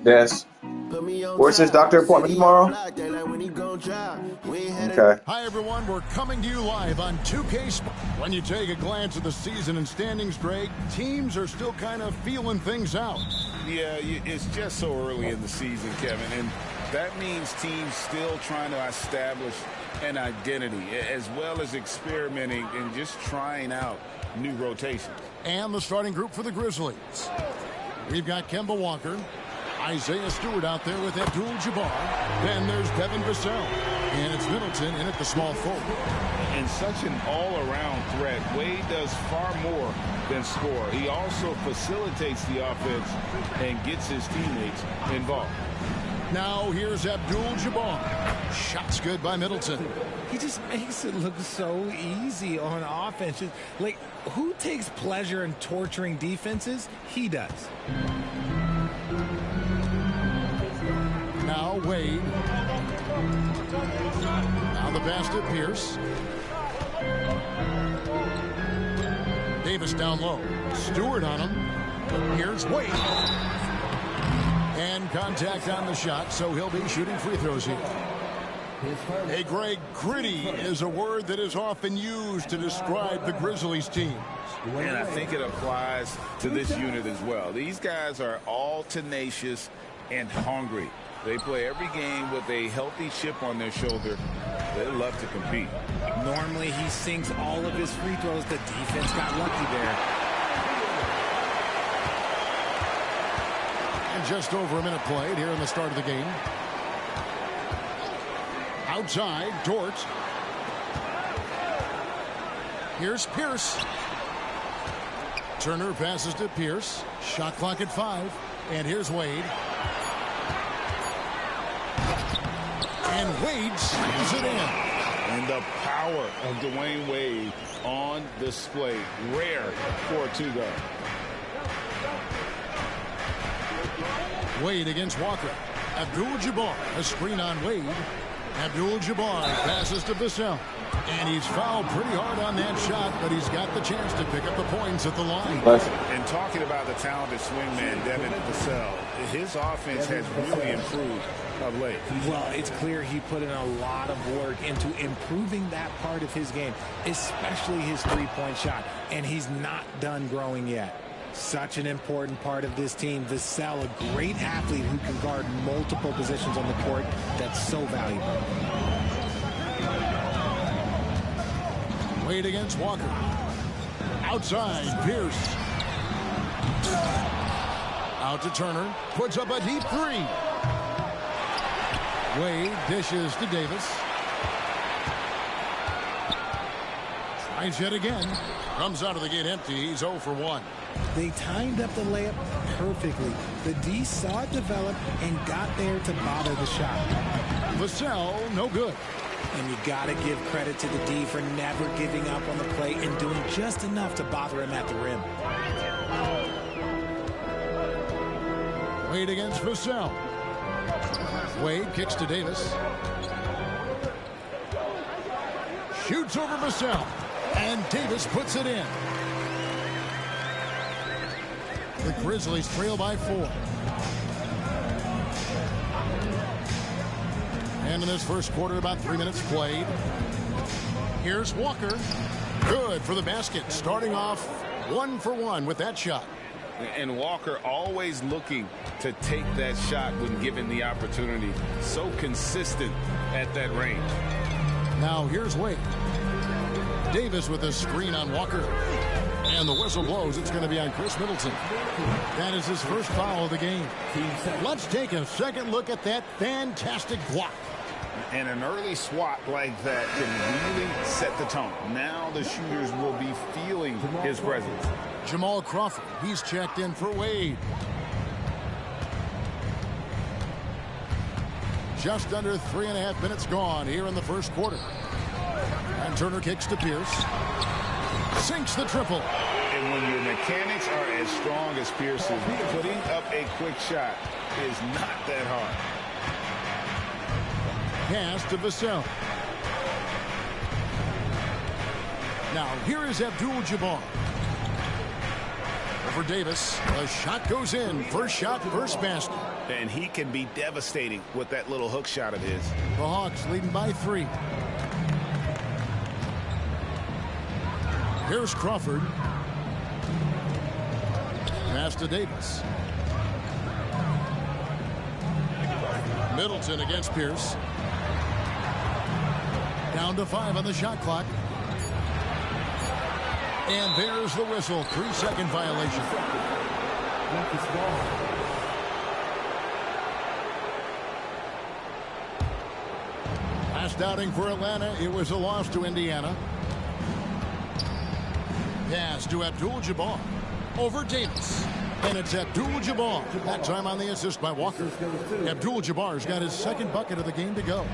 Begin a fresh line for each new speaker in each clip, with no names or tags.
Des, where's his doctor appointment tomorrow? Okay.
Hi, everyone. We're coming to you live on 2K Sports. When you take a glance at the season and standings, Greg, teams are still kind of feeling things out.
Yeah, it's just so early in the season, Kevin, and that means teams still trying to establish an identity as well as experimenting and just trying out new rotations.
And the starting group for the Grizzlies. We've got Kemba Walker, Isaiah Stewart out there with Abdul-Jabbar. Then there's Devin Vassell. And it's Middleton in at the small forward.
And such an all-around threat. Wade does far more than score. He also facilitates the offense and gets his teammates involved.
Now here's Abdul-Jabbar. Shots good by Middleton.
He just makes it look so easy on offense. Like, who takes pleasure in torturing defenses? He does.
Now Wade. Now the pass to Pierce. Davis down low. Stewart on him. Here's Wade. And contact on the shot, so he'll be shooting free throws here. Hey, Greg, gritty is a word that is often used to describe the Grizzlies team.
And I think it applies to this unit as well. These guys are all tenacious and hungry. They play every game with a healthy chip on their shoulder. They love to compete.
Normally, he sinks all of his free throws. The defense got lucky there.
And just over a minute played here in the start of the game. Outside, Dort. Here's Pierce. Turner passes to Pierce. Shot clock at 5. And here's Wade. And Wade seals it in.
And the power of Dwayne Wade on display. Rare for a two-guard.
Wade against Walker. Abdul-Jabbar, a screen on Wade. Abdul-Jabbar passes to Vassell. And he's fouled pretty hard on that shot, but he's got the chance to pick up the points at the line.
And talking about the talented swingman, Devin Vassell, his offense has really improved of late.
Well, it's clear he put in a lot of work into improving that part of his game, especially his three-point shot. And he's not done growing yet. Such an important part of this team. Vassell, a great athlete who can guard multiple positions on the court. That's so valuable.
Wade against Walker. Outside, Pierce. Out to Turner. Puts up a deep three. Wade dishes to Davis. Tries yet again. Comes out of the gate empty. He's 0 for 1.
They timed up the layup perfectly. The D saw it develop and got there to bother the shot.
Vassell, no good.
And you got to give credit to the D for never giving up on the play and doing just enough to bother him at the rim.
Wade against Vassell. Wade kicks to Davis. Shoots over Vassell. And Davis puts it in. The Grizzlies trail by 4. And in this first quarter, about 3 minutes played. Here's Walker. Good for the basket. Starting off 1 for 1 with that shot.
And Walker always looking to take that shot when given the opportunity. So consistent at that range.
Now here's Wade. Davis with a screen on Walker. And the whistle blows. It's going to be on Chris Middleton. That is his first foul of the game. Let's take a second look at that fantastic block.
And an early swat like that can really set the tone. Now the shooters will be feeling his presence.
Jamal Crawford, he's checked in for Wade. Just under 3.5 minutes gone here in the first quarter. And Turner kicks to Pierce. Sinks the triple.
And when your mechanics are as strong as Pierce's, putting up a quick shot is not that hard.
Pass to Vassell. Now here is Abdul-Jabbar. Over Davis. The shot goes in. First shot, first basket.
And he can be devastating with that little hook shot of his.
The Hawks leading by 3. Here's Crawford. Pass to Davis. Middleton against Pierce. Down to 5 on the shot clock. And there's the whistle. 3-second violation. Last outing for Atlanta. It was a loss to Indiana. Pass to Abdul-Jabbar. Over Davis. And it's Abdul-Jabbar. That time on the assist by Walker. Abdul-Jabbar's got his second bucket of the game to go.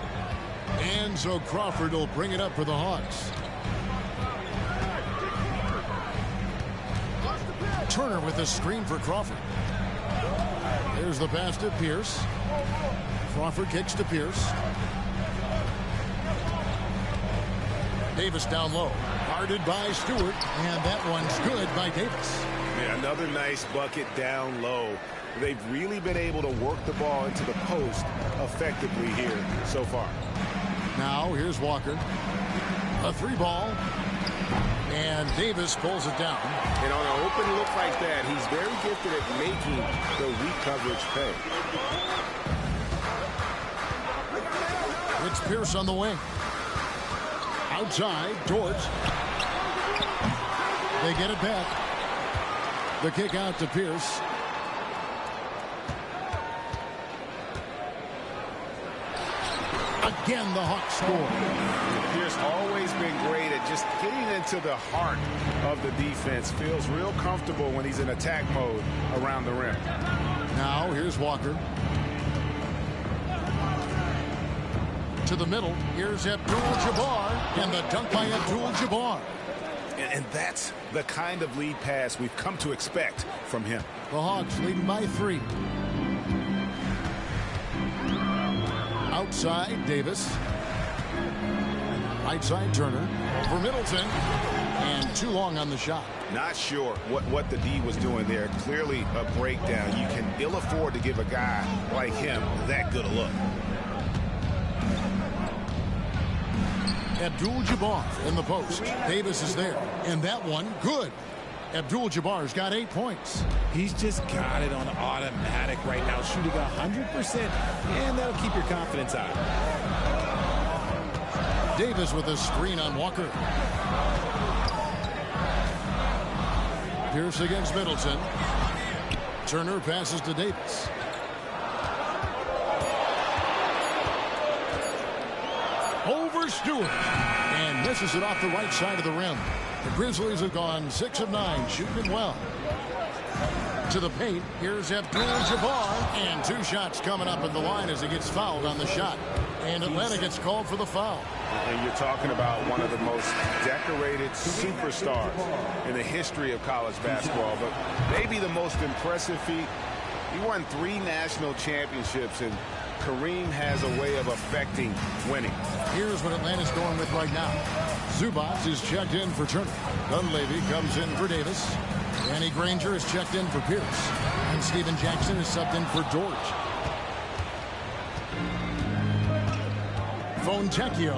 And so Crawford will bring it up for the Hawks. Turner with a screen for Crawford. There's the pass to Pierce. Crawford kicks to Pierce. Davis down low. Guarded by Stewart. And that one's good by Davis.
Yeah, another nice bucket down low. They've really been able to work the ball into the post effectively here so far.
Now here's Walker. A 3-ball. And Davis pulls it down.
And on an open look like that, he's very gifted at making the weak coverage pay.
It's Pierce on the wing. Outside, Dort. They get it back. The kick out to Pierce. Again, the Hawks score.
Pierce always been great at just getting into the heart of the defense. Feels real comfortable when he's in attack mode around the rim.
Now, here's Walker. To the middle. Here's Abdul-Jabbar. And the dunk by Abdul-Jabbar.
And that's the kind of lead pass we've come to expect from him.
The Hawks leading by 3. Outside, Davis. Right side, Turner. For Middleton. And too long on the shot.
Not sure what the D was doing there. Clearly a breakdown. You can ill afford to give a guy like him that good a look.
Abdul-Jabbar in the post. Davis is there. And that one, good. Abdul-Jabbar's got 8 points.
He's just got it on automatic right now, shooting 100%, and that'll keep your confidence high.
Davis with a screen on Walker. Pierce against Middleton. Turner passes to Davis. Over Stewart. And misses it off the right side of the rim. The Grizzlies have gone 6 of 9, shooting it well. To the paint, here's Abdul-Jabbar. And 2 shots coming up at the line as he gets fouled on the shot. And Atlanta gets called for the foul.
And you're talking about one of the most decorated superstars in the history of college basketball. But maybe the most impressive feat, he won 3 national championships, and Kareem has a way of affecting winning.
Here's what Atlanta's going with right now. Zubac is checked in for Turner. Dunleavy comes in for Davis. Danny Granger is checked in for Pierce. And Steven Jackson is subbed in for Dort. Fontecchio.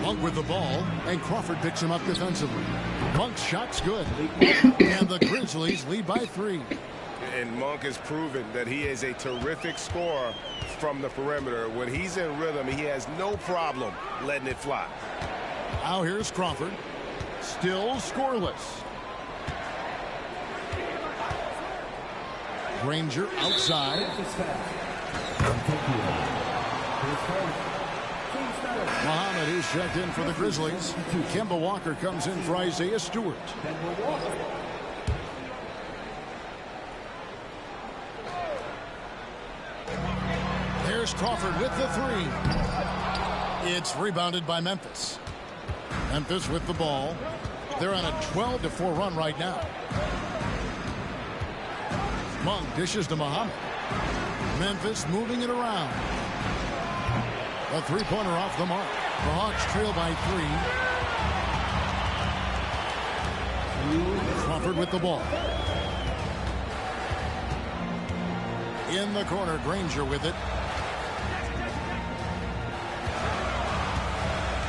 Monk with the ball, and Crawford picks him up defensively. Monk's shot's good. And the Grizzlies lead by 3.
And Monk has proven that he is a terrific scorer from the perimeter. When he's in rhythm, he has no problem letting it fly.
Now here's Crawford. Still scoreless. Granger outside. Muhammad is checked in for the Grizzlies. Kemba Walker comes in for Isaiah Stewart. There's Crawford with the 3. It's rebounded by Memphis. Memphis with the ball. They're on a 12-4 run right now. Monk dishes to Muhammad. Memphis moving it around. A 3-pointer off the mark. The Hawks trail by 3. Crawford with the ball. In the corner, Granger with it.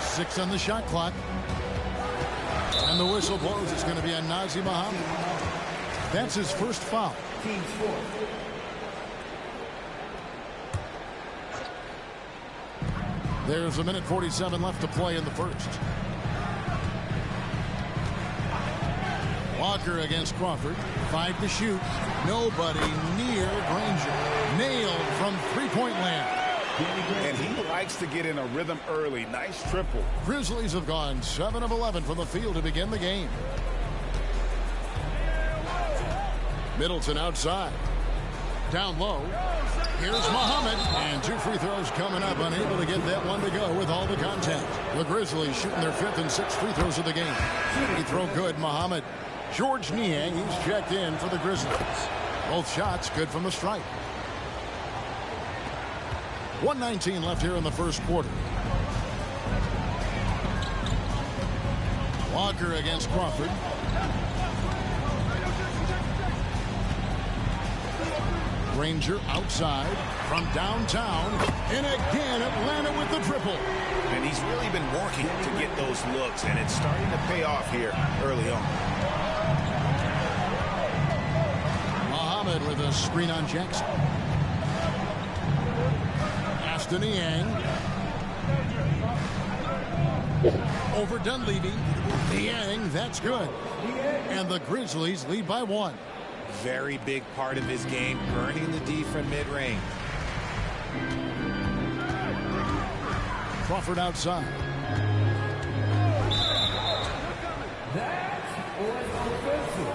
6 on the shot clock. And the whistle blows. It's going to be on Nazr Mohammed. That's his first foul. There's a minute 47 left to play in the first. Walker against Crawford. 5 to shoot. Nobody near Granger. Nailed from three-point land.
And he likes to get in a rhythm early. Nice triple.
Grizzlies have gone 7 of 11 from the field to begin the game. Middleton outside. Down low. Here's Mohammed. And 2 free throws coming up. Unable to get that one to go with all the contact. The Grizzlies shooting their 5th and 6th free throws of the game. Free throw good, Mohammed. George Niang, he's checked in for the Grizzlies. Both shots good from the stripe. 1:19 left here in the first quarter. Walker against Crawford. Granger outside from downtown. And again, Atlanta with the triple.
And he's really been working to get those looks, and it's starting to pay off here early on.
Mohammed with a screen on Jackson. To Niang. Over Dunleavy. Niang, that's good. And the Grizzlies lead by 1.
Very big part of his game, burning the D from mid-range.
Crawford outside.
That's offensive.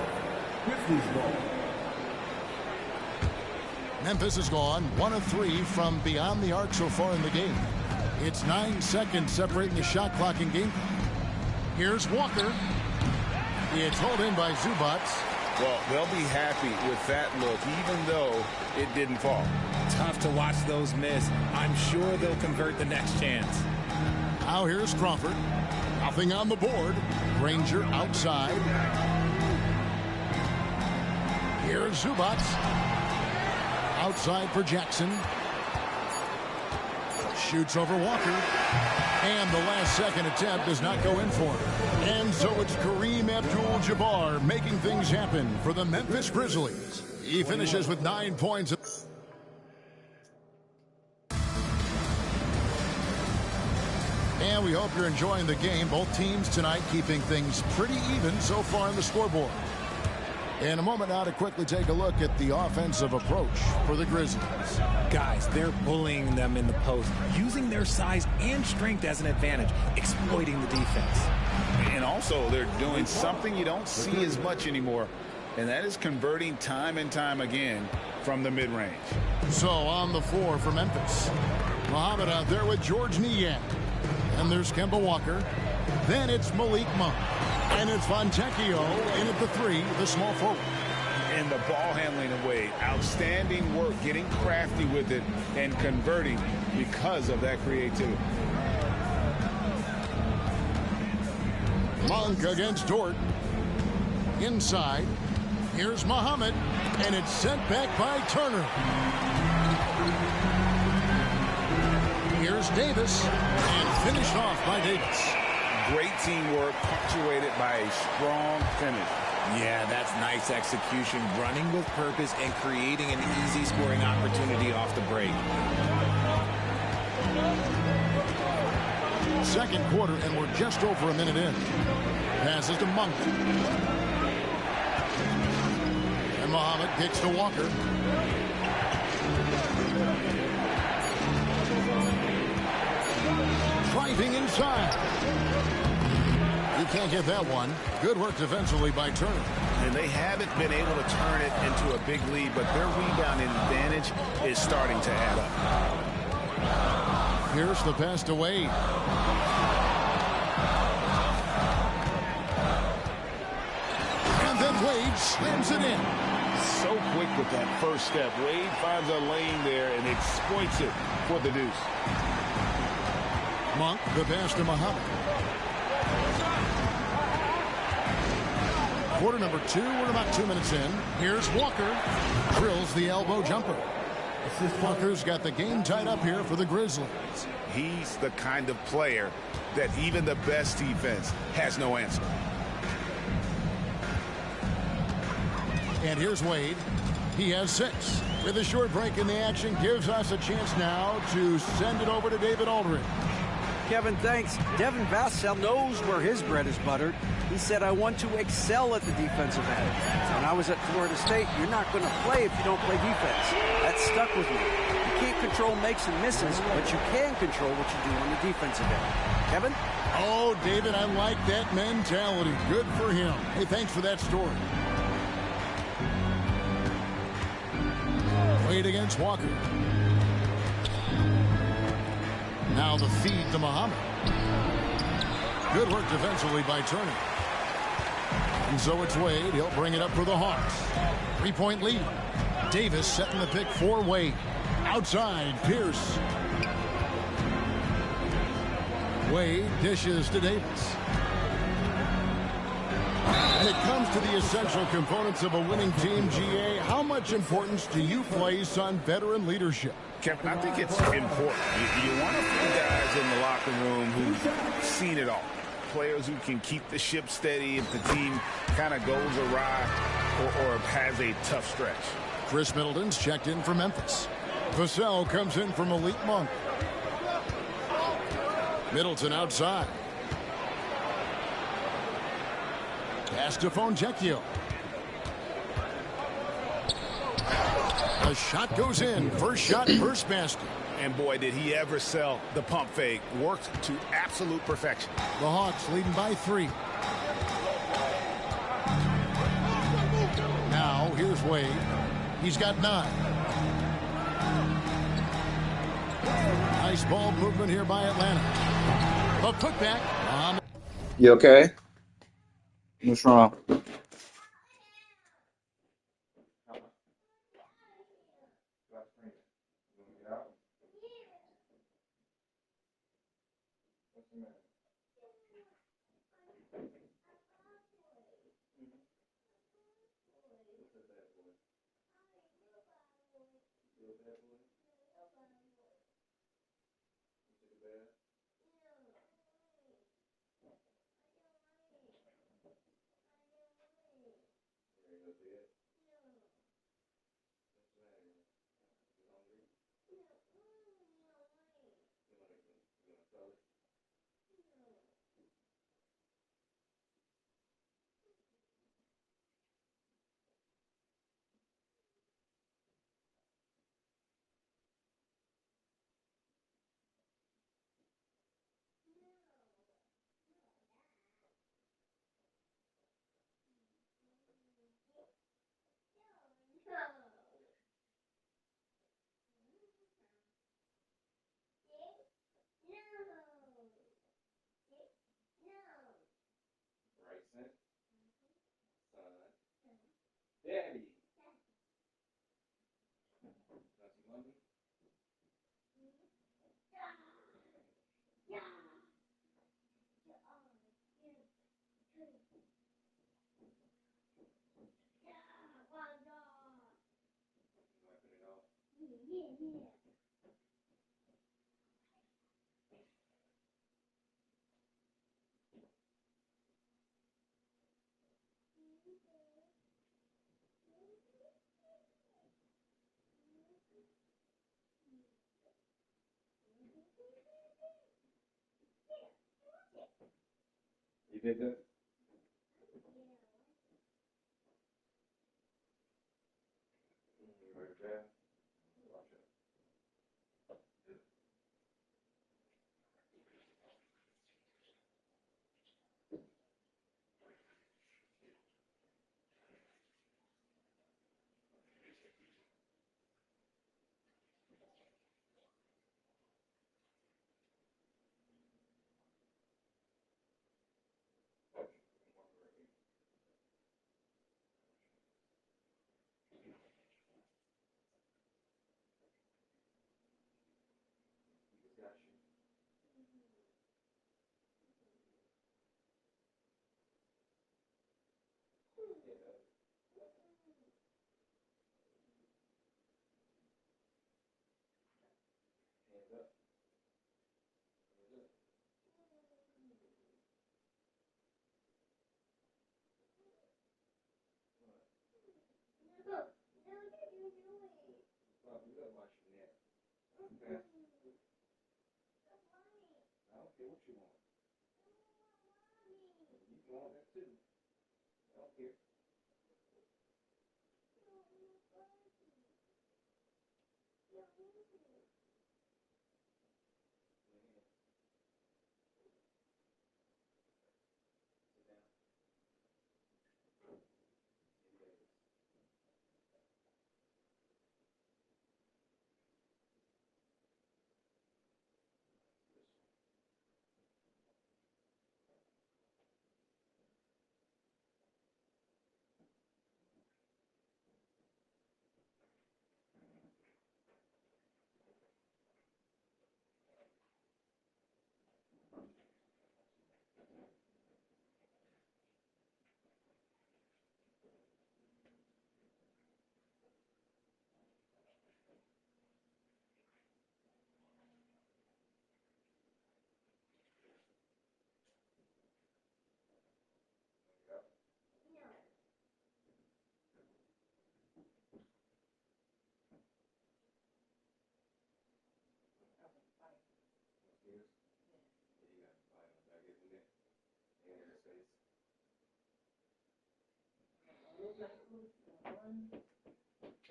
Grizzlies ball.
Memphis has gone 1 of 3 from beyond the arc so far in the game. It's 9 seconds separating the shot clock and game. Here's Walker. It's hauled in by Zubac.
Well, they'll be happy with that look, even though it didn't fall.
Tough to watch those miss. I'm sure they'll convert the next chance.
Now here's Crawford. Nothing on the board. Granger outside. Here's Zubac. Outside for Jackson. Shoots over Walker. And the last second attempt does not go in for him. And so it's Kareem Abdul-Jabbar making things happen for the Memphis Grizzlies. He finishes with 9 points. And we hope you're enjoying the game. Both teams tonight keeping things pretty even so far on the scoreboard. In a moment now to quickly take a look at the offensive approach for the Grizzlies.
Guys, they're bullying them in the post, using their size and strength as an advantage, exploiting the defense.
And also, they're doing something you don't see as much anymore, and that is converting time and time again from the mid-range.
So on the floor for Memphis. Mohammed out there with George Niang. And there's Kemba Walker. Then it's Malik Monk. And it's Fontecchio in at the 3, the small forward.
And the ball handling away. Outstanding work, getting crafty with it and converting because of that creativity.
Monk against Dort. Inside. Here's Mohammed. And it's sent back by Turner. Here's Davis. And finished off by Davis.
Great teamwork, punctuated by a strong finish.
Yeah, that's nice execution, running with purpose and creating an easy scoring opportunity off the break.
Second quarter, and we're just over a minute in. Passes to Monk. And Mohammed kicks to Walker. Driving inside. He can't get that one. Good work defensively by Turner.
And they haven't been able to turn it into a big lead, but their rebounding advantage is starting to add up.
Here's the pass to Wade. And then Wade slams it in.
So quick with that first step. Wade finds a lane there and exploits it for the deuce.
Monk, the pass to Mohammed. Quarter number 2. We're about 2 minutes in. Here's Walker. Drills the elbow jumper. Walker's got the game tied up here for the Grizzlies.
He's the kind of player that even the best defense has no answer.
And here's Wade. He has 6. With a short break in the action, gives us a chance now to send it over to David Aldridge.
Kevin, thanks. Devin Vassell knows where his bread is buttered. He said, I want to excel at the defensive end. When I was at Florida State, you're not going to play if you don't play defense. That stuck with me. You can't control makes and misses, but you can control what you do on the defensive end. Kevin?
Oh, David, I like that mentality. Good for him. Hey, thanks for that story. Wade against Walker. Now the feed to Muhammad. Good work defensively by Turner. And so it's Wade. He'll bring it up for the Hawks. 3-point lead. Davis setting the pick for Wade. Outside, Pierce. Wade dishes to Davis. And it comes to the essential components of a winning team, GA. How much importance do you place on veteran leadership?
Kevin, I think it's important. You want a few guys in the locker room who've seen it all. Players who can keep the ship steady if the team kind of goes awry or has a tough stretch.
Chris Middleton's checked in for Memphis. Vassell comes in for Malik Monk. Middleton outside. Pass to Fonjecchio. The shot goes in. First shot, first basket.
And boy, did he ever sell the pump fake. Worked to absolute perfection.
The Hawks leading by 3. Now, here's Wade. He's got 9. Nice ball movement here by Atlanta. A putback.
You okay? What's wrong? Daddy. You did that?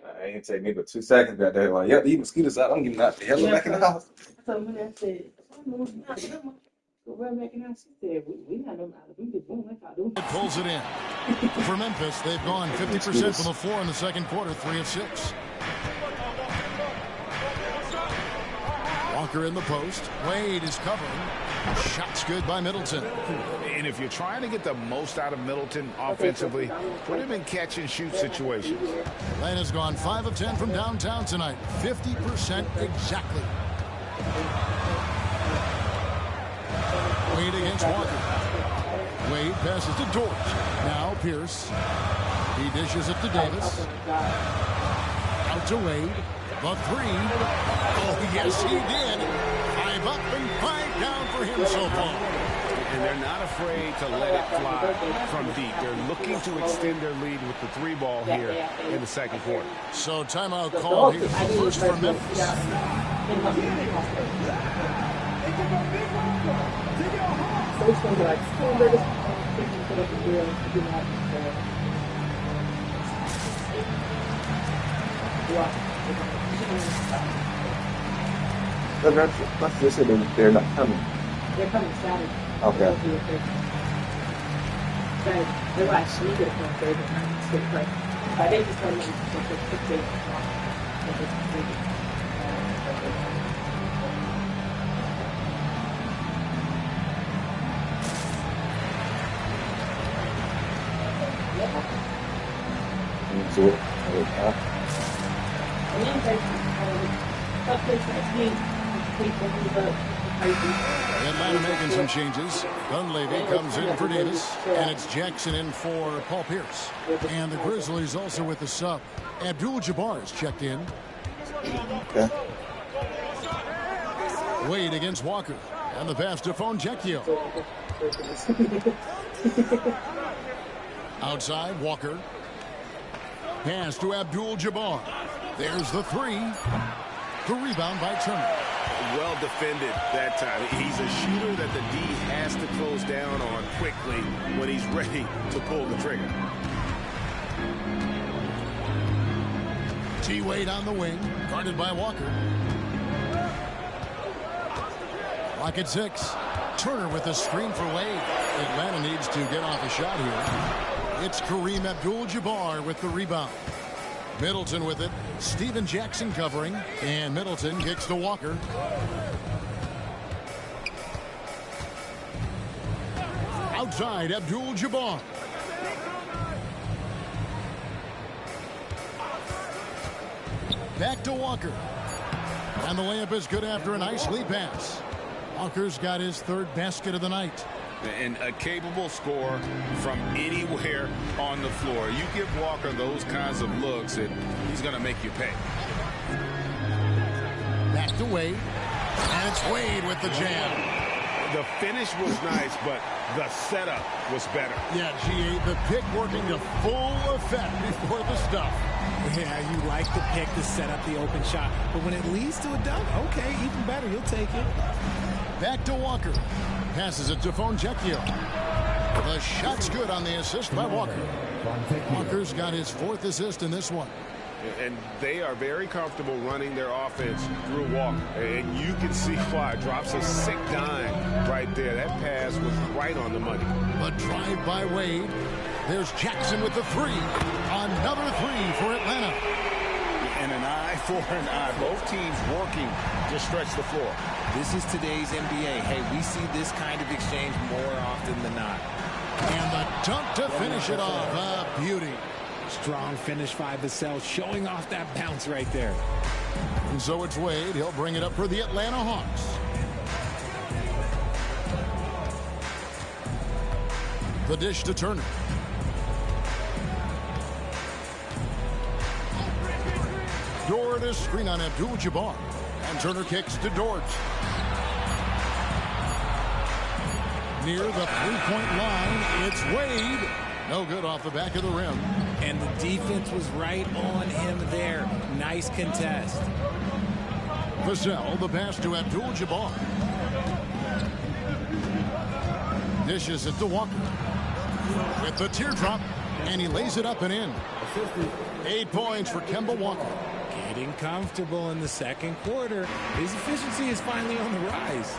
I ain't take me but 2 seconds got there. Like, yep, these mosquitoes out. I'm getting out the hell back in the house.
So when I said, we're making out, she said, we not them out. We just boom, that's how do.
Pulls it in. For Memphis, they've gone 50% from the floor in the second quarter, 3 of 6. Walker in the post. Wade is covering. Shot's good by Middleton.
And if you're trying to get the most out of Middleton offensively, put him in catch-and-shoot situations.
Atlanta's gone 5 of 10 from downtown tonight. 50% exactly. Wade against Walker. Wade passes to Dortch. Now Pierce. He dishes it to Davis. Out to Wade. The 3. Oh, yes, he did. 5 up and 5 down for him so far.
And they're not afraid to let it fly from deep. They're looking to extend their lead with the 3 ball here in the second quarter.
So timeout call here. First for Memphis.
Let's just say they're not coming.
They're coming Saturday.
Okay.
They're actually going to come Thursday. But they just told me to take
Atlanta making some changes. Dunleavy comes in for Davis, and it's Jackson in for Paul Pierce. And the Grizzlies also with the sub. Abdul-Jabbar is checked in.
Okay.
Wade against Walker. And the pass to Fonjecchio. Outside, Walker. Pass to Abdul-Jabbar. There's the 3. The rebound by Turner.
Well defended that time. He's a shooter that the D has to close down on quickly when he's ready to pull the trigger.
T-Wade on the wing, guarded by Walker. Lock at 6. Turner with a screen for Wade. Atlanta needs to get off a shot here. It's Kareem Abdul-Jabbar with the rebound. Middleton with it. Steven Jackson covering. And Middleton kicks to Walker. Outside, Abdul-Jabbar. Back to Walker. And the layup is good after a nice lead pass. Walker's got his 3rd basket of the night.
And a capable scorer from anywhere on the floor. You give Walker those kinds of looks, and he's going to make you pay.
Back to Wade. And it's Wade with the jam.
The finish was nice, but the setup was better.
Yeah, G.A., the pick working to full effect before the stuff.
Yeah, you like the pick to set up the open shot. But when it leads to a dunk, okay, even better. You'll take it.
Back to Walker. Passes it to Fonjecchio. The shot's good on the assist by Walker. Walker's got his 4th assist in this one.
And they are very comfortable running their offense through Walker. And you can see why. Drops a sick dime right there. That pass was right on the money.
The drive by Wade. There's Jackson with the 3. Another 3 for Atlanta.
And an eye for an eye. Both teams working to stretch the floor.
This is today's NBA. Hey, we see this kind of exchange more often than not.
And the dunk to finish it off. A beauty.
Strong finish by Vassell, showing off that bounce right there.
And so it's Wade. He'll bring it up for the Atlanta Hawks. The dish to Turner. Dort is screen on Abdul-Jabbar. And Turner kicks to Dort. Near the three-point line, it's Wade. No good off the back of the rim.
And the defense was right on him there. Nice contest.
Vassell, the pass to Abdul-Jabbar. Dishes it to Walker. With the teardrop, and he lays it up and in. 8 points for Kemba Walker.
Getting comfortable in the second quarter. His efficiency is finally on the rise.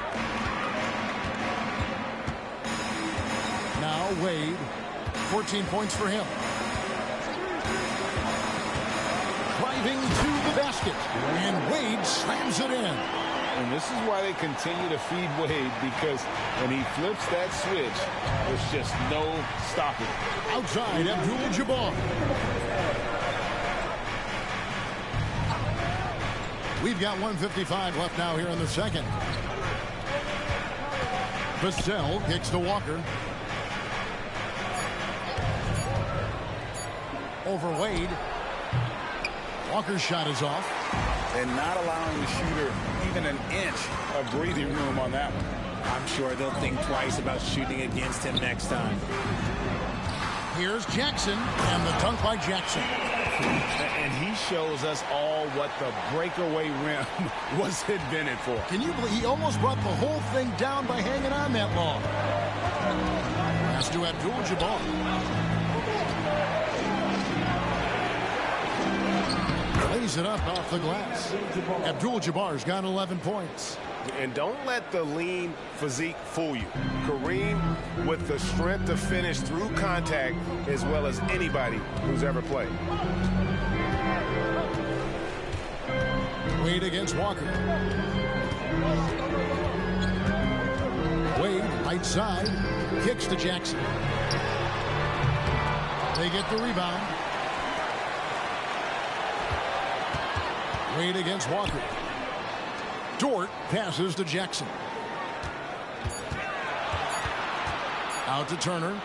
Now Wade, 14 points for him. Driving to the basket, and Wade slams it in.
And this is why they continue to feed Wade, because when he flips that switch, there's just no stopping.
Outside, Abdul-Jabbar. We've got 1:55 left now here in the second. Vassell kicks to Walker. Over Wade. Walker's shot is off.
And not allowing the shooter even an inch of breathing room on that one.
I'm sure they'll think twice about shooting against him next time.
Here's Jackson, and the dunk by Jackson.
And he shows us all what the breakaway rim was invented for.
Can you believe he almost brought the whole thing down by hanging on that long? Pass to Abdul-Jabbar. Lays it up off the glass. Abdul-Jabbar's got 11 points.
And don't let the lean physique fool you. Kareem with the strength to finish through contact as well as anybody who's ever played.
Wade against Walker. Wade, right side, kicks to Jackson. They get the rebound. Wade against Walker. Dort passes to Jackson. Out to Turner.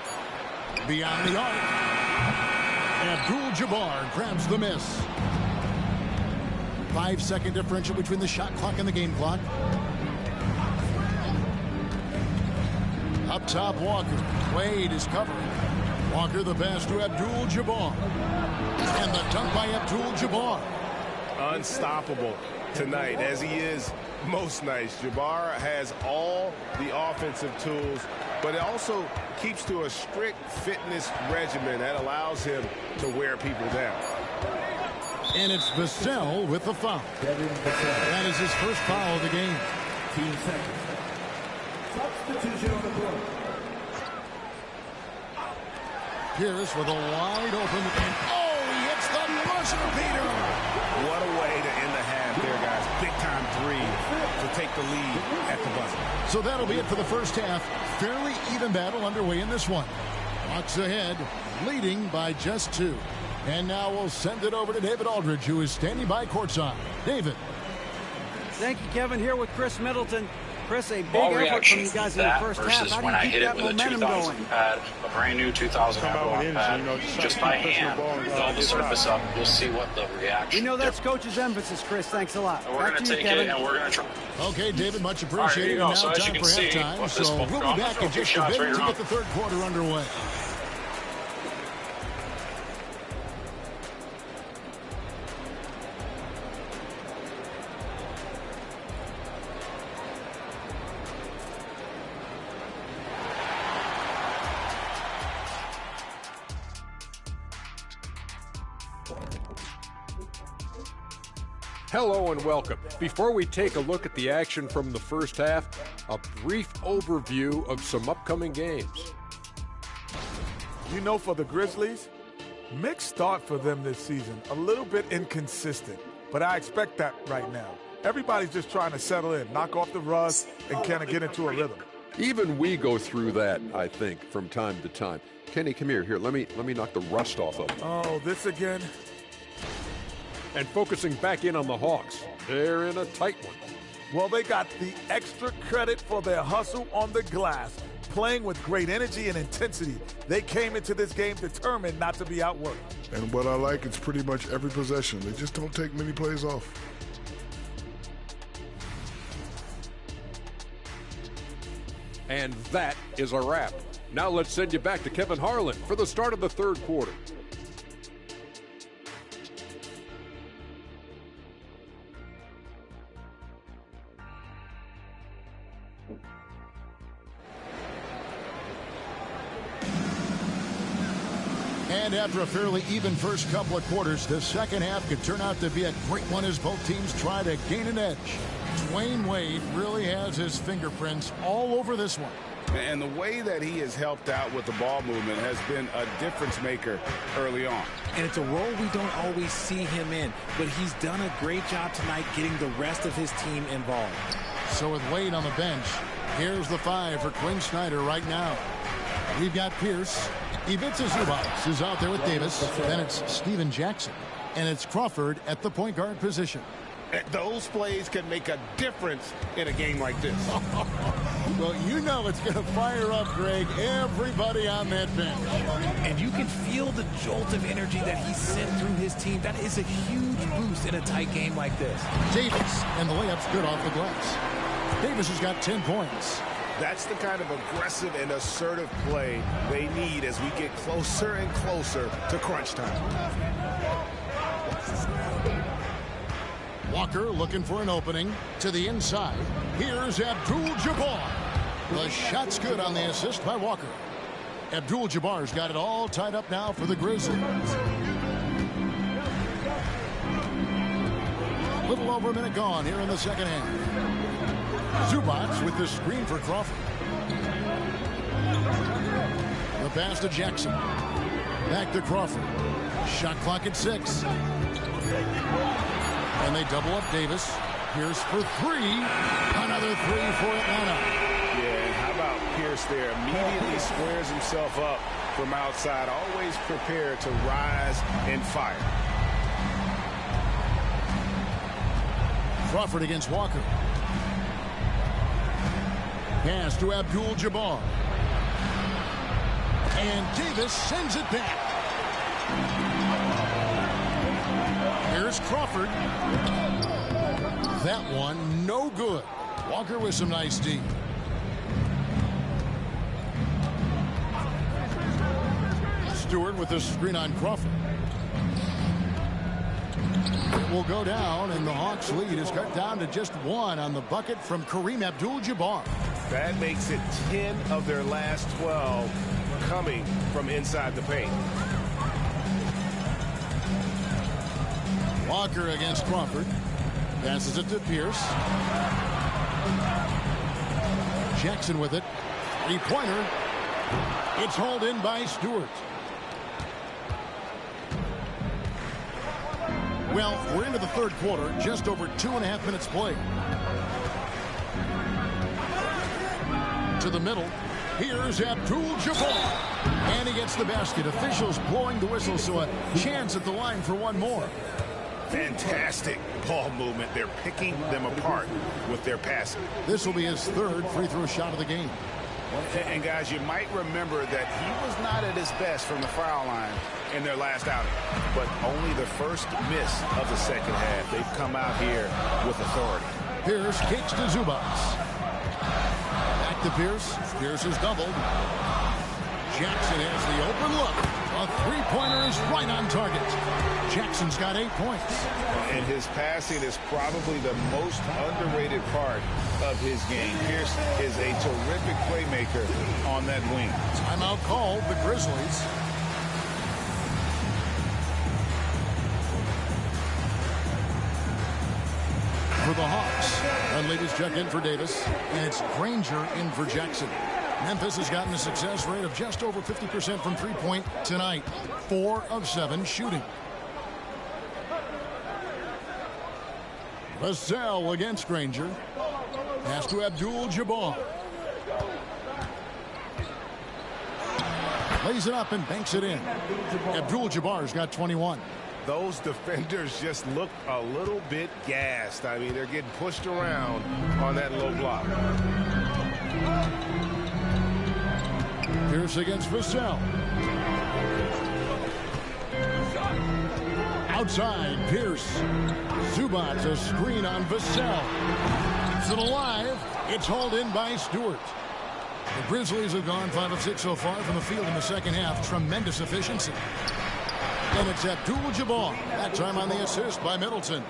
Beyond the arc. Abdul-Jabbar grabs the miss. 5-second differential between the shot clock and the game clock. Up top, Walker. Wade is covering. Walker the pass to Abdul-Jabbar. And the dunk by Abdul-Jabbar.
Unstoppable tonight, as he is most nights. Jabbar has all the offensive tools, but it also keeps to a strict fitness regimen that allows him to wear people down.
And it's Vassell with the foul. That is his first foul of the game.
15 seconds. Substitution on the court.
Pierce with a wide open, and he hits the buzzer beater.
What a way to end the half there, guys. Big time three to take the lead at the buzzer.
So that'll be it for the first half. Fairly even battle underway in this one. Hawks ahead, leading by just 2. And now we'll send it over to David Aldridge, who is standing by courtside. David.
Thank you, Kevin. Here with Chris Middleton. Chris, a big
Ball
effort from
reaction
you
from
guys in the
that
first half.
versus
How do
when
you
I
keep
hit it
that
with a
momentum
2000
going?
pad, a brand new 2000 Avalon pad, just by hand, build the surface up. You'll see what the reaction.
We know that's coach's emphasis, Chris. Thanks a lot.
And we're going to take it and we're going to try.
Okay, David, much
All right, here
appreciated.
you go.
And now
So as you
time
can
for
see,
halftime.
what this
So
ball-
we'll be
I'm
back
gonna
in
throw a few
just a
shots
bit
right
to
here.
get the third quarter underway.
Hello and welcome. Before we take a look at the action from the first half, a brief overview of some upcoming games.
You know, for the Grizzlies, mixed start for them this season. A little bit inconsistent, but I expect that right now. Everybody's just trying to settle in, knock off the rust, and kind of get into a rhythm.
Even we go through that, I think, from time to time. Kenny, come here. Here, let me knock the rust off of you.
Oh, this again?
And focusing back in on the Hawks. They're in a tight one.
Well, they got the extra credit for their hustle on the glass, playing with great energy and intensity. They came into this game determined not to be outworked.
And what I like, it's pretty much every possession. They just don't take many plays off.
And that is a wrap. Now let's send you back to Kevin Harlan for the start of the third quarter.
And after a fairly even first couple of quarters, the second half could turn out to be a great one as both teams try to gain an edge. Dwayne Wade really has his fingerprints all over this one.
And the way that he has helped out with the ball movement has been a difference maker early on.
And it's a role we don't always see him in, but he's done a great job tonight getting the rest of his team involved.
So with Wade on the bench, here's the 5 for Quinn Snyder right now. We've got Pierce. Ivica Zubac is out there with Davis. Then it's Steven Jackson. And it's Crawford at the point guard position.
Those plays can make a difference in a game like this.
Well, you know it's going to fire up, Greg, everybody on that bench.
And you can feel the jolt of energy that he sent through his team. That is a huge boost in a tight game like this.
Davis, and the layup's good off the glass. Davis has got 10 points.
That's the kind of aggressive and assertive play they need as we get closer and closer to crunch time.
Walker looking for an opening to the inside. Here's Abdul-Jabbar. The shot's good on the assist by Walker. Abdul-Jabbar's got it all tied up now for the Grizzlies. A little over a minute gone here in the second half. Zubac with the screen for Crawford. The pass to Jackson. Back to Crawford. Shot clock at 6. And they double up Davis. Pierce for 3. Another 3 for Atlanta.
Yeah, and how about Pierce there? Immediately squares himself up from outside. Always prepared to rise and fire.
Crawford against Walker. Pass to Abdul-Jabbar. And Davis sends it back. Here's Crawford. That one, no good. Walker with some nice D. Stewart with the screen on Crawford. It will go down, and the Hawks' lead is cut down to just 1 on the bucket from Kareem Abdul-Jabbar.
That makes it 10 of their last 12 coming from inside the paint.
Walker against Crawford. Passes it to Pierce. Jackson with it. 3-pointer. It's hauled in by Stewart. Well, we're into the third quarter. Just over 2.5 minutes played. To the middle. Here's Abdul-Jabbar. And he gets the basket. Officials blowing the whistle, so a chance at the line for one more.
Fantastic ball movement. They're picking them apart with their passing.
This will be his third free throw shot of the game.
And guys, you might remember that he was not at his best from the foul line in their last outing, but only the first miss of the second half. They've come out here with authority.
Pierce kicks to Zubac. Back to Pierce. Pierce is doubled. Jackson has the open look. A three-pointer is right on target. Jackson's got 8 points.
And his passing is probably the most underrated part of his game. Pierce is a terrific playmaker on that wing.
Timeout called, the Grizzlies. For the Hawks, and ladies check in for Davis, and it's Granger in for Jackson. Memphis has gotten a success rate of just over 50% from three-point tonight. 4 of 7 shooting. Vassell against Granger. Pass to Abdul-Jabbar. Lays it up and banks it in. Abdul-Jabbar's got 21.
Those defenders just look a little bit gassed. I mean, they're getting pushed around on that low block.
Pierce against Vassell. Outside, Pierce. Zubac, a screen on Vassell. Keeps it alive. It's hauled in by Stewart. The Grizzlies have gone 5 of 6 so far from the field in the second half. Tremendous efficiency. And it's Abdul-Jabbar. That time on the assist by Middleton.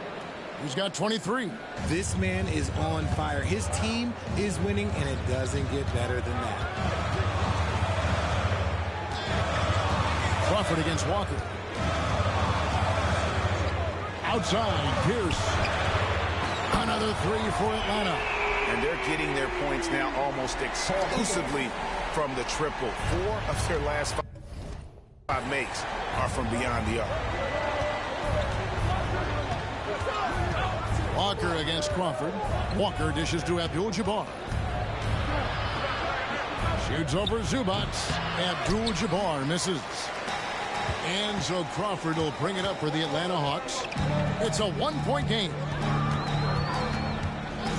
He's got 23.
This man is on fire. His team is winning, and it doesn't get better than that.
Crawford against Walker. Outside, Pierce. Another 3 for Atlanta.
And they're getting their points now almost exclusively from the triple. 4 of their last 5 makes are from beyond the arc.
Walker against Crawford. Walker dishes to Abdul-Jabbar. Shoots over Zubac. Abdul-Jabbar misses. And so Crawford will bring it up for the Atlanta Hawks. It's a 1-point game.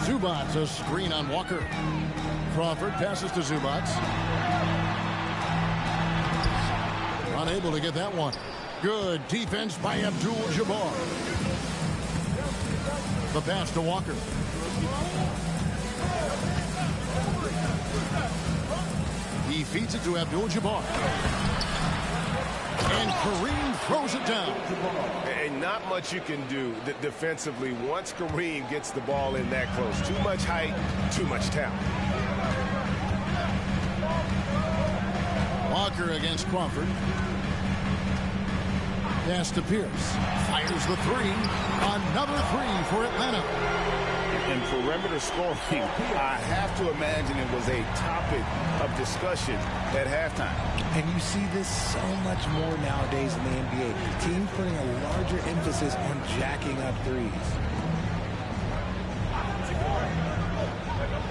Zubac, a screen on Walker. Crawford passes to Zubac. Unable to get that one. Good defense by Abdul-Jabbar. The pass to Walker. He feeds it to Abdul-Jabbar. And Kareem throws it down.
And not much you can do defensively once Kareem gets the ball in that close. Too much height, too much talent.
Walker against Crawford. Pass to Pierce. Fires the 3. Another 3 for Atlanta.
In perimeter scoring, I have to imagine it was a topic of discussion at halftime.
And you see this so much more nowadays in the NBA. Teams putting a larger emphasis on jacking up threes.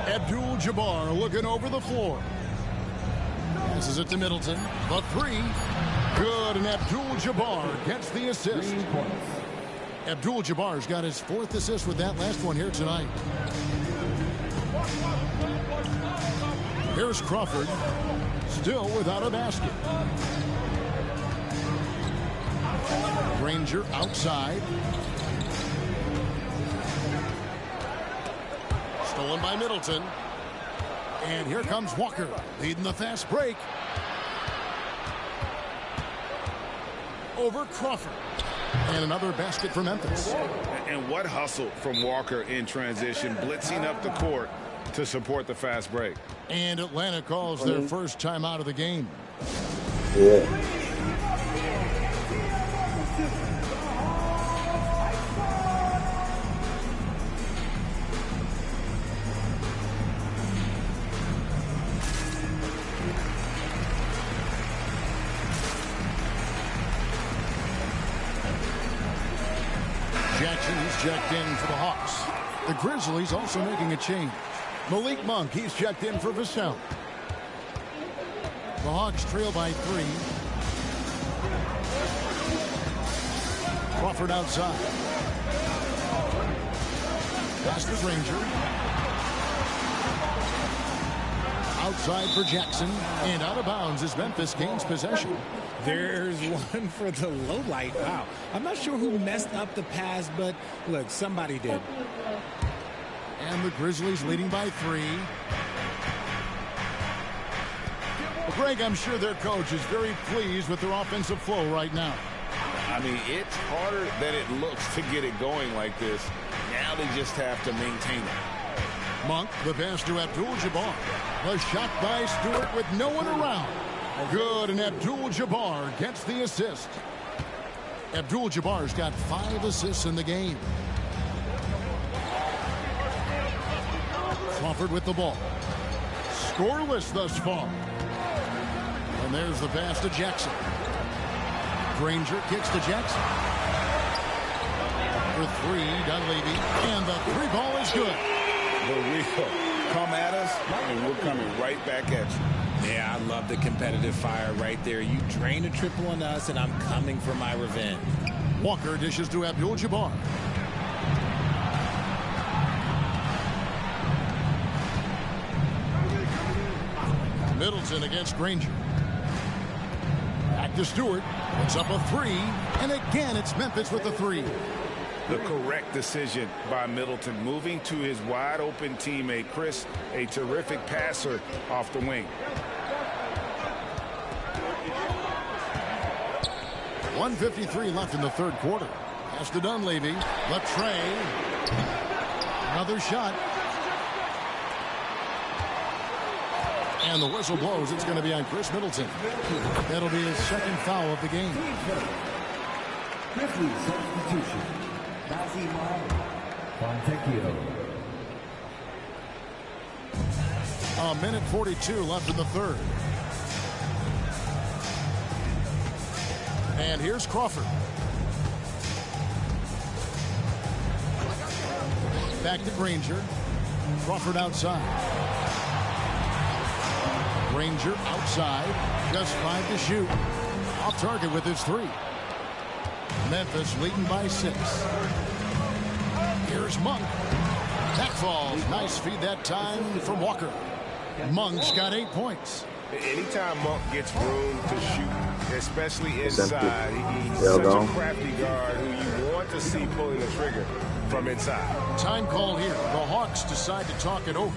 Abdul-Jabbar looking over the floor. Passes it to Middleton. The 3. Good, and Abdul-Jabbar gets the assist. Abdul-Jabbar's got his 4th assist with that last one here tonight. Here's Crawford, still without a basket. Granger outside. Stolen by Middleton. And here comes Walker, leading the fast break. Over Crawford. And another basket for Memphis.
And what hustle from Walker in transition, blitzing up the court to support the fast break.
And Atlanta calls their first time out of the game.
Yeah.
Jackson is checked in for the Hawks. The Grizzlies also making a change. Malik Monk, he's checked in for Vassell. The Hawks trail by 3. Crawford outside. Pass to Granger. Outside for Jackson. And out of bounds as Memphis gains possession.
There's one for the low light. Wow. I'm not sure who messed up the pass, but look, somebody did.
And the Grizzlies leading by 3. Well, Greg, I'm sure their coach is very pleased with their offensive flow right now.
I mean, it's harder than it looks to get it going like this. Now they just have to maintain it.
Monk, the pass to Abdul-Jabbar. The shot by Stewart with no one around. Good, and Abdul-Jabbar gets the assist. Abdul-Jabbar's got 5 assists in the game. Crawford with the ball. Scoreless thus far. And there's the pass to Jackson. Granger kicks to Jackson. For 3, Dunleavy. And the 3 ball is good.
The real come at us, and we're coming right back at you.
Yeah, I love the competitive fire right there. You drain a triple on us, and I'm coming for my revenge.
Walker dishes to Abdul-Jabbar. Middleton against Granger. Back to Stewart. Puts up a 3. And again, it's Memphis with the 3.
The correct decision by Middleton, moving to his wide-open teammate, Chris, a terrific passer off the wing.
1:53 left in the third quarter. Pass to Dunleavy. Latrey. Another shot. And the whistle blows. It's going to be on Chris Middleton. That'll be his second foul of the game.
Grizzlies substitution.
A minute 42 left in the third. And here's Crawford. Back to Granger. Crawford outside. Granger outside. Just 5 to shoot. Off target with his 3. Memphis leading by 6. Here's Monk. That falls. Nice feed that time from Walker. Monk's got 8 points.
Anytime Monk gets room to shoot, especially inside, he's such a crafty guard who you want to see pulling the trigger from inside.
Time call here. The Hawks decide to talk it over.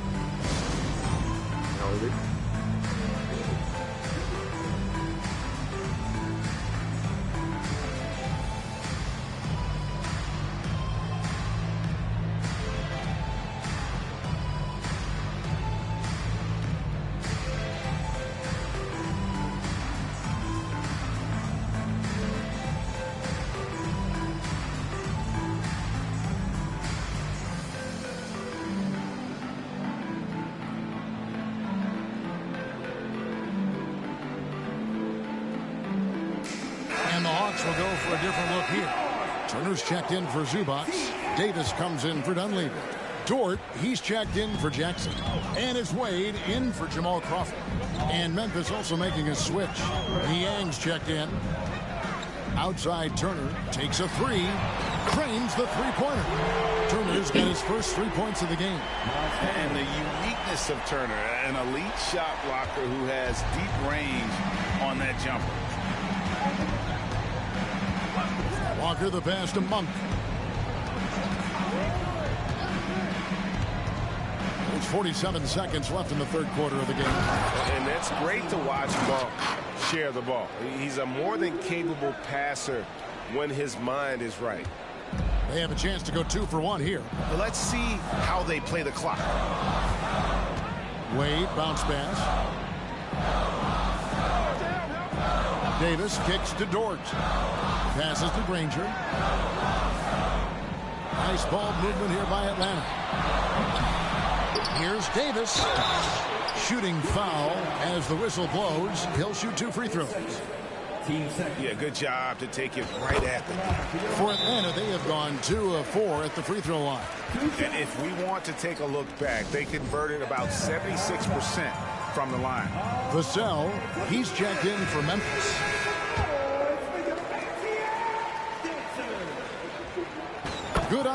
Will go for a different look here. Turner's checked in for Zubac. Davis comes in for Dunleavy. Dort, he's checked in for Jackson. And it's Wade in for Jamal Crawford. And Memphis also making a switch. Niang's checked in. Outside Turner takes a 3. Cranes the 3-pointer. Turner's got his first 3 points of the game.
And the uniqueness of Turner, an elite shot blocker who has deep range on that jumper.
Walker the pass to Monk. There's 47 seconds left in the third quarter of the game.
And that's great to watch Monk share the ball. He's a more than capable passer when his mind is right.
They have a chance to go 2 for 1 here.
But let's see how they play the clock.
Wade bounce pass. Davis kicks to Dort. Passes to Granger. Nice ball movement here by Atlanta. Here's Davis. Shooting foul as the whistle blows. He'll shoot 2 free throws.
Yeah, good job to take it right at them.
For Atlanta, they have gone 2 of 4 at the free throw line.
And if we want to take a look back, they converted about 76% from the line.
Vassell, he's checked in for Memphis.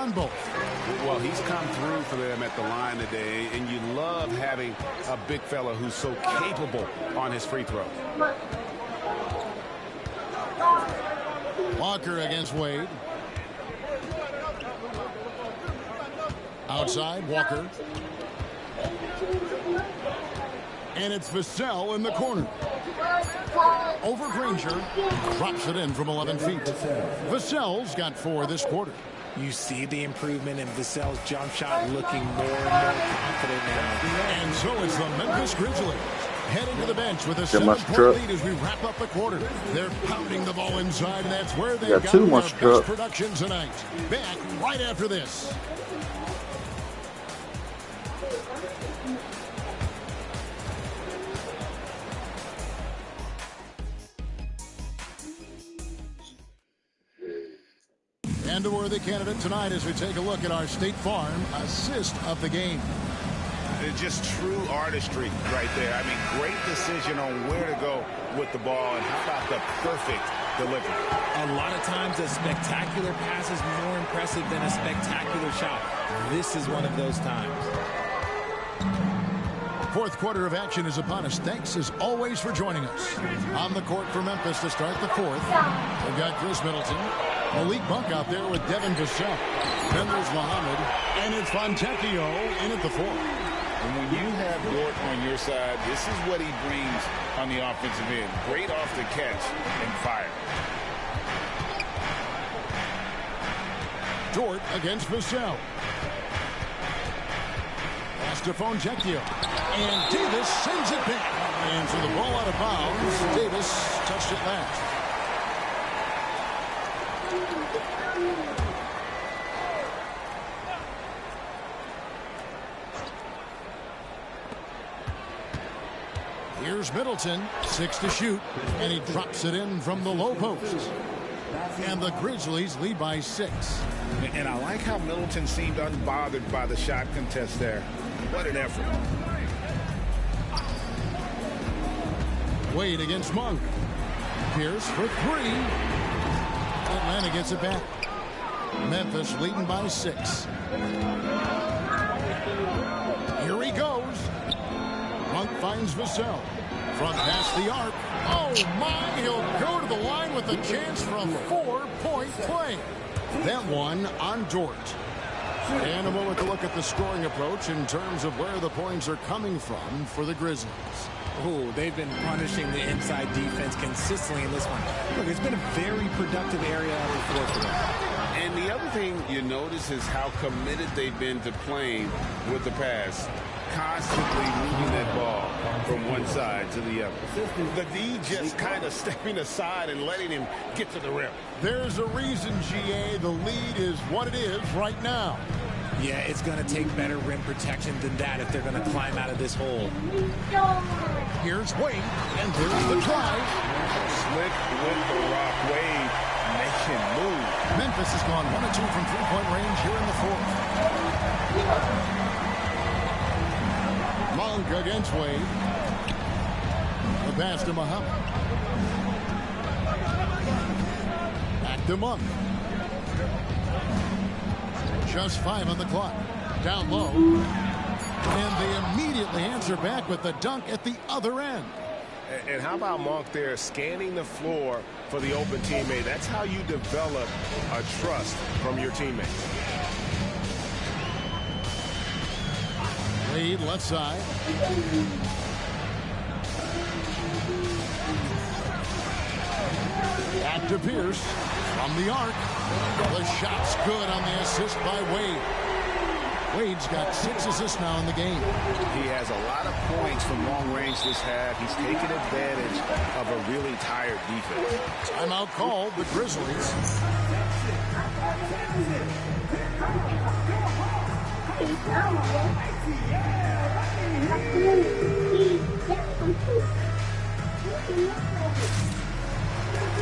on both.
Well, he's come through for them at the line today, and you love having a big fella who's so capable on his free throw.
Walker against Wade. Outside, Walker. And it's Vassell in the corner. Over Granger. Drops it in from 11 feet. Vassell's got 4 this quarter.
You see the improvement in Vassell's jump shot, looking more and more confident now.
And so it's the Memphis Grizzlies heading to the bench with a 7-point lead as we wrap up the quarter. They're pounding the ball inside, and that's where they've got their best production tonight. Back right after this. And a worthy candidate tonight as we take a look at our State Farm assist of the game.
It's just true artistry right there. I mean, great decision on where to go with the ball, and how about the perfect delivery.
A lot of times a spectacular pass is more impressive than a spectacular shot. This is one of those times.
Fourth quarter of action is upon us. Thanks as always for joining us. On the court for Memphis to start the fourth. We've got Chris Middleton. Malik Monk out there with Devin Vassell. Then there's Muhammad. And it's Fontecchio in at the fourth.
And when you have Dort on your side, this is what he brings on the offensive end. Great off the catch and fire.
Dort against Vassell. Pass to Fontecchio. And Davis sends it back. And so the ball out of bounds. Davis touched it last. Here's Middleton, 6 to shoot, and he drops it in from the low post. And the Grizzlies lead by 6.
And I like how Middleton seemed unbothered by the shot contest there. What an effort.
Wade against Monk. Pierce for 3. Atlanta gets it back. Memphis leading by 6. Here he goes. Monk finds Vassell. Front past the arc. Oh my, he'll go to the line with a chance for a 4-point play. That one on Dort. And a moment to look at the scoring approach in terms of where the points are coming from for the Grizzlies.
Oh, they've been punishing the inside defense consistently in this one. Look, it's been a very productive area on the floor for them.
And the other thing you notice is how committed they've been to playing with the pass. Constantly moving that ball from one side to the other. The D just kind of stepping aside and letting him get to the rim.
There's a reason, GA, the lead is what it is right now.
Yeah, it's going to take better rim protection than that if they're going to climb out of this hole.
Here's Wade, and there's the drive.
Slick with the rock. Wade making move.
Memphis has gone 1 of 2 from three-point range here in the fourth. Monk against Wade. The pass to Muhammad. Back to Monk. Just 5 on the clock. Down low. And they immediately answer back with the dunk at the other end.
And how about Monk there scanning the floor for the open teammate? That's how you develop a trust from your teammate.
Wade left side. Back to Pierce from the arc. The shot's good on the assist by Wade. Wade's got 6 assists now in the game.
He has a lot of points from long range this half. He's taken advantage of a really tired defense.
Timeout called, the Grizzlies.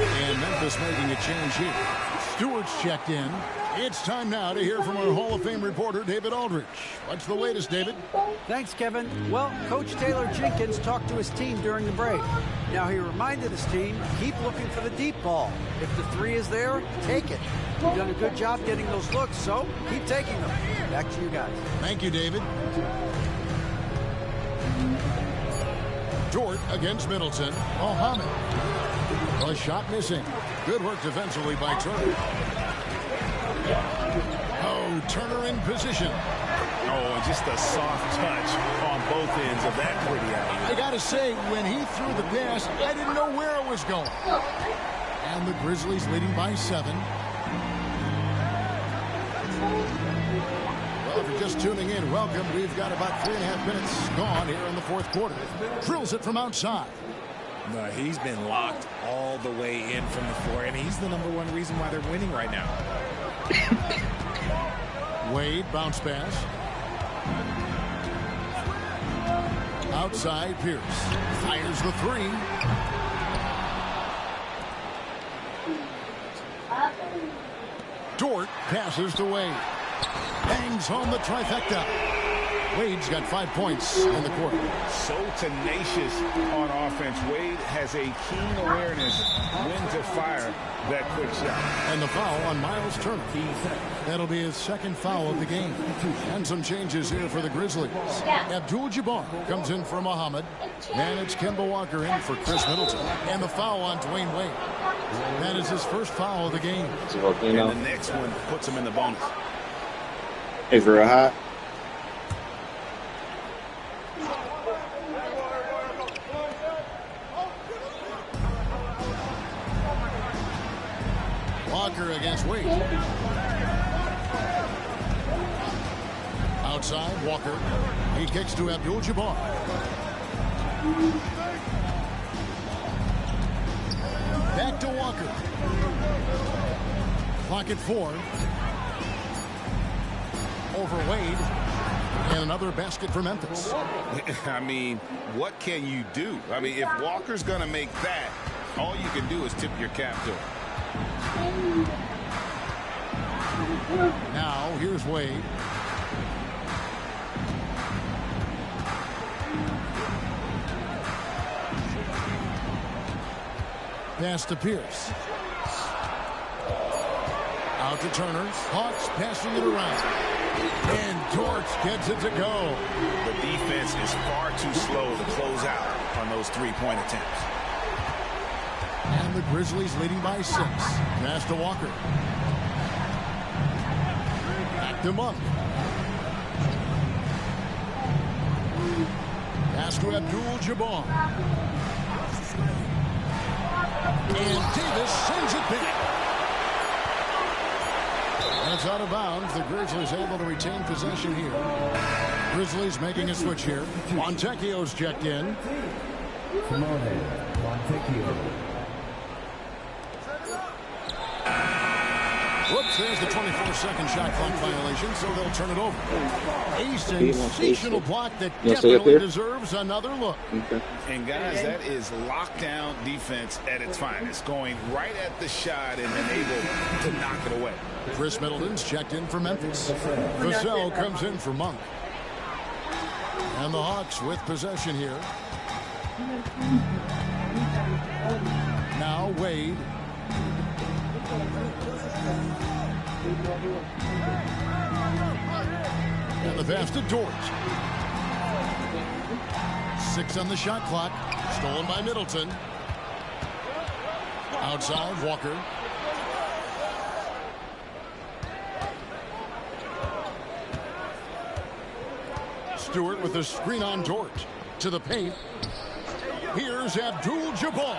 And Memphis making a change here. Stewart's checked in, It's time now to hear from our Hall of Fame reporter, David Aldrich. What's the latest, David?
Thanks, Kevin. Well, Coach Taylor Jenkins talked to his team during the break. Now, he reminded his team, keep looking for the deep ball. If the three is there, take it. You've done a good job getting those looks, so keep taking them. Back to you guys.
Thank you, David. Dort against Middleton. Mohammed. A shot missing. Good work defensively by Turner. Oh, Turner in position.
Oh, just a soft touch on both ends of that pretty alley.
I got to say, when he threw the pass, I didn't know where it was going. And the Grizzlies leading by 7. Well, if you're just tuning in, welcome. We've got about 3.5 minutes gone here in the fourth quarter. Drills it from outside.
No, he's been locked all the way in from the floor, and he's the #1 reason why they're winning right now.
Wade, bounce pass. Outside, Pierce. Fires the 3. Dort passes to Wade. Bangs home the trifecta. Wade's got 5 points in the quarter.
So tenacious on offense. Wade has a keen awareness when to fire that quick shot.
And the foul on Miles Turner. That'll be his 2nd foul of the game. And some changes here for the Grizzlies. Abdul-Jabbar comes in for Muhammad. And it's Kemba Walker in for Chris Middleton. And the foul on Dwayne Wade. That is his 1st foul of the game.
And the next one puts him in the bonus.
It's real hot.
Walker against Wade. Outside, Walker. He kicks to Abdul-Jabbar. Back to Walker. Clock at 4. Over Wade. And another basket for Memphis.
I mean, what can you do? I mean, if Walker's going to make that, all you can do is tip your cap to him.
Now, here's Wade. Pass to Pierce. Out to Turner. Hawks passing it around. And Dort gets it to go.
The defense is far too slow to close out on those three-point attempts.
And the Grizzlies leading by 6. Pass to Walker. Back to Monk. Pass to Abdul-Jabbar. And Davis sends it back. And it's out of bounds. The Grizzlies able to retain possession here. Grizzlies making a switch here. Montecchio's checked in. Whoops, there's the 24-second shot clock violation, so they'll turn it over. A sensational block that definitely deserves another look.
Okay.
And guys, that is lockdown defense at its finest, going right at the shot and then able to knock it away.
Chris Middleton's checked in for Memphis. Vassell comes in for Monk. And the Hawks with possession here. Now Wade. And the pass to Dort. 6 on the shot clock. Stolen by Middleton. Outside, Walker. Stewart with a screen on Dort. To the paint. Here's Abdul-Jabbar.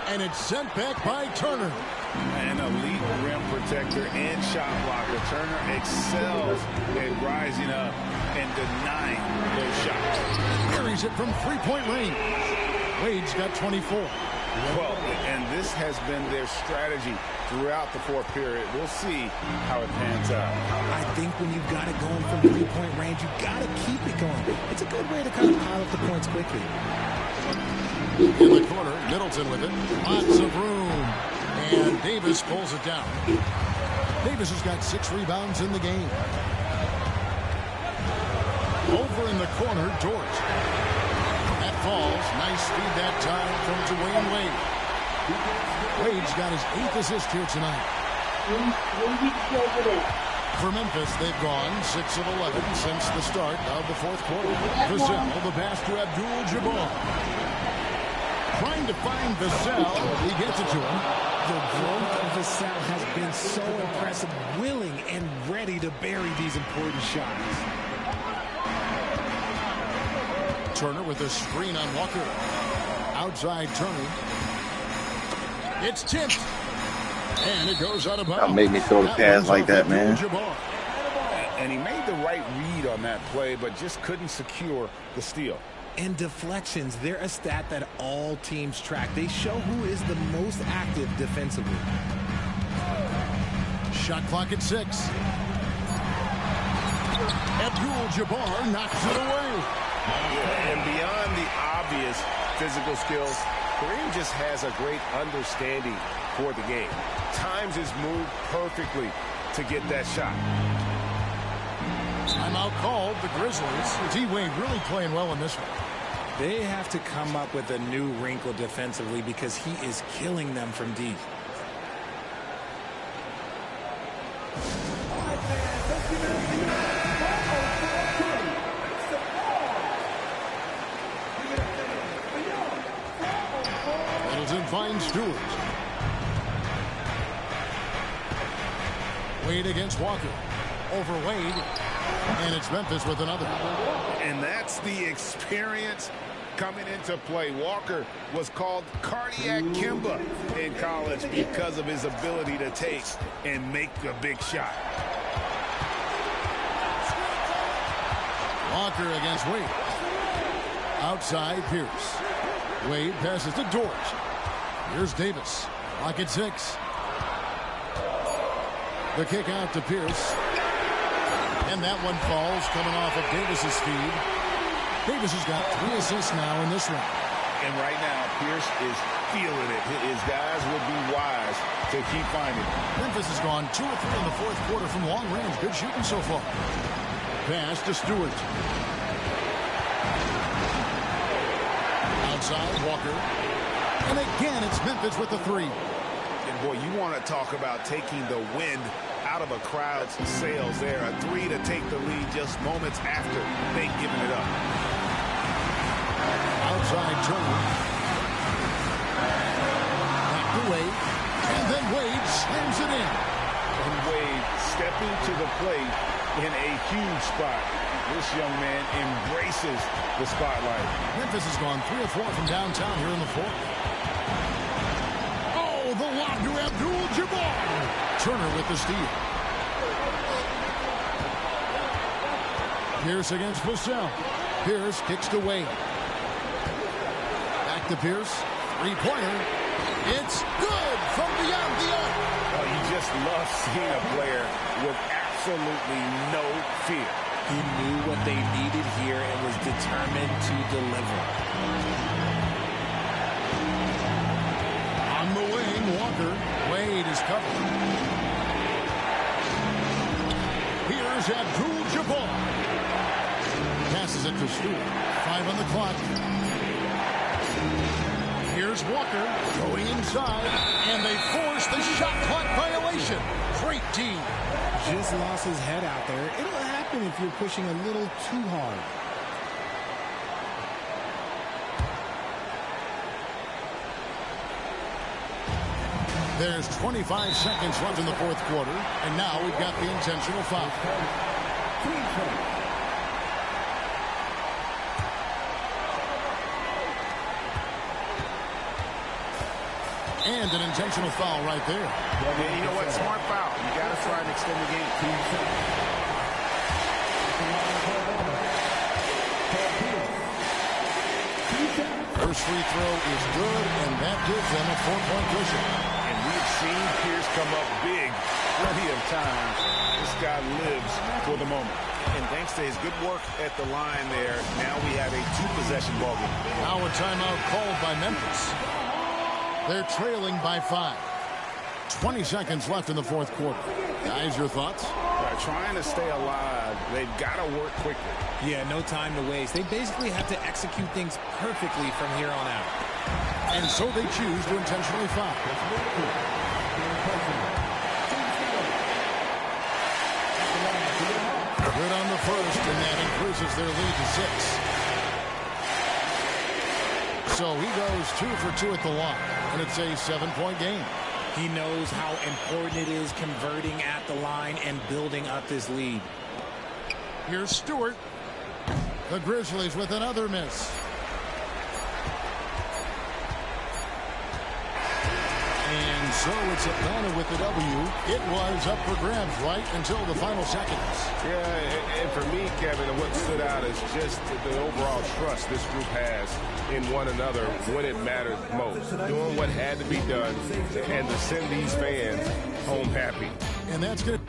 And it's sent back by Turner.
An elite rim protector and shot blocker. Turner excels at rising up and denying those shots.
Carries it from three-point range. Wade's got 24.
Well, and this has been their strategy throughout the fourth period. We'll see how it pans out.
I think when you've got it going from three-point range, you've got to keep it going. It's a good way to kind of pile up the points quickly.
In the corner, Middleton with it. Lots of room. And Davis pulls it down. Davis has got 6 rebounds in the game. Over in the corner, Dort. That falls. Nice speed that time from Dwayne Wade. Wade's got his 8th assist here tonight. For Memphis, they've gone 6 of 11 since the start of the 4th quarter. Vassell, the pass to Abdul-Jabbar. Trying to find Vassell. He gets it to him.
The growth of Vassell has been so impressive, willing and ready to bury these important shots.
Turner with a screen on Walker. Outside Turner. It's tipped. And it goes out of bounds.
Don't make me throw the pass like that, man.
And he made the right read on that play, but just couldn't secure the steal.
And deflections, they're a stat that all teams track. They show who is the most active defensively.
Shot clock at 6. Abdul-Jabbar knocks it away.
Yeah, and beyond the obvious physical skills, Kareem just has a great understanding for the game. Times his move perfectly to get that shot.
Timeout called, the Grizzlies. D-Wade really playing well in this one.
They have to come up with a new wrinkle defensively because he is killing them from deep.
Middleton finds Stewart. Wade against Walker. Over Wade. And it's Memphis with another.
And that's the experience coming into play. Walker was called Cardiac Kimba in college because of his ability to take and make a big shot.
Walker against Wade. Outside Pierce. Wade passes to Dort. Here's Davis. Clock at 6. The kick out to Pierce. And that one falls coming off of Davis's feed. Davis has got 3 assists now in this one.
And right now, Pierce is feeling it. His guys would be wise to keep finding it.
Memphis has gone 2 of 3 in the 4th quarter from long range. Good shooting so far. Pass to Stewart. Outside, Walker. And again, it's Memphis with the 3.
And boy, you want to talk about taking the wind out of a crowd's sails there. A 3 to take the lead just moments after they've given it up.
Outside Turner. Back to Wade. And then Wade slams it in.
And Wade stepping to the plate in a huge spot. This young man embraces the spotlight.
Memphis has gone 3 of 4 from downtown here in the 4th. Oh, the lob to Abdul-Jabbar. Turner with the steal. Pierce against Vassell. Pierce kicks to Wade. Back to Pierce. 3-pointer. It's good from beyond the arc.
Oh, you just love seeing a player with absolutely no fear.
He knew what they needed here and was determined to deliver.
On the wing, Walker. Wade is covered. Here's Abdul-Jabbar. Passes it to Stewart. 5 on the clock. Here's Walker going inside, and they force the shot clock violation. Great team.
Just lost his head out there. It'll happen if you're pushing a little too hard.
There's 25 seconds left in the 4th quarter, and now we've got the intentional foul. And an intentional foul right there.
Yeah, you know what? Smart foul. You got to try and extend the game.
First free throw is good, and that gives them a 4-point cushion.
And we've seen Pierce come up big plenty of times. This guy lives for the moment. And thanks to his good work at the line there, now we have a 2-possession ball game.
Now a timeout called by Memphis. They're trailing by 5. 20 seconds left in the fourth quarter. Guys, your thoughts?
Trying to stay alive. They've got to work quickly.
Yeah, no time to waste. They basically have to execute things perfectly from here on out.
And so they choose to intentionally foul. Good on the first, and that increases their lead to 6. So he goes 2 for 2 at the line, and it's a 7-point game.
He knows how important it is converting at the line and building up this lead.
Here's Stewart. The Grizzlies with another miss. And so it's Atlanta with the W. It was up for grabs right until the final seconds.
Yeah, and for me, Kevin, what stood out is just the overall trust this group has in one another when it mattered most. Doing what had to be done and to send these fans home happy.
And that's good.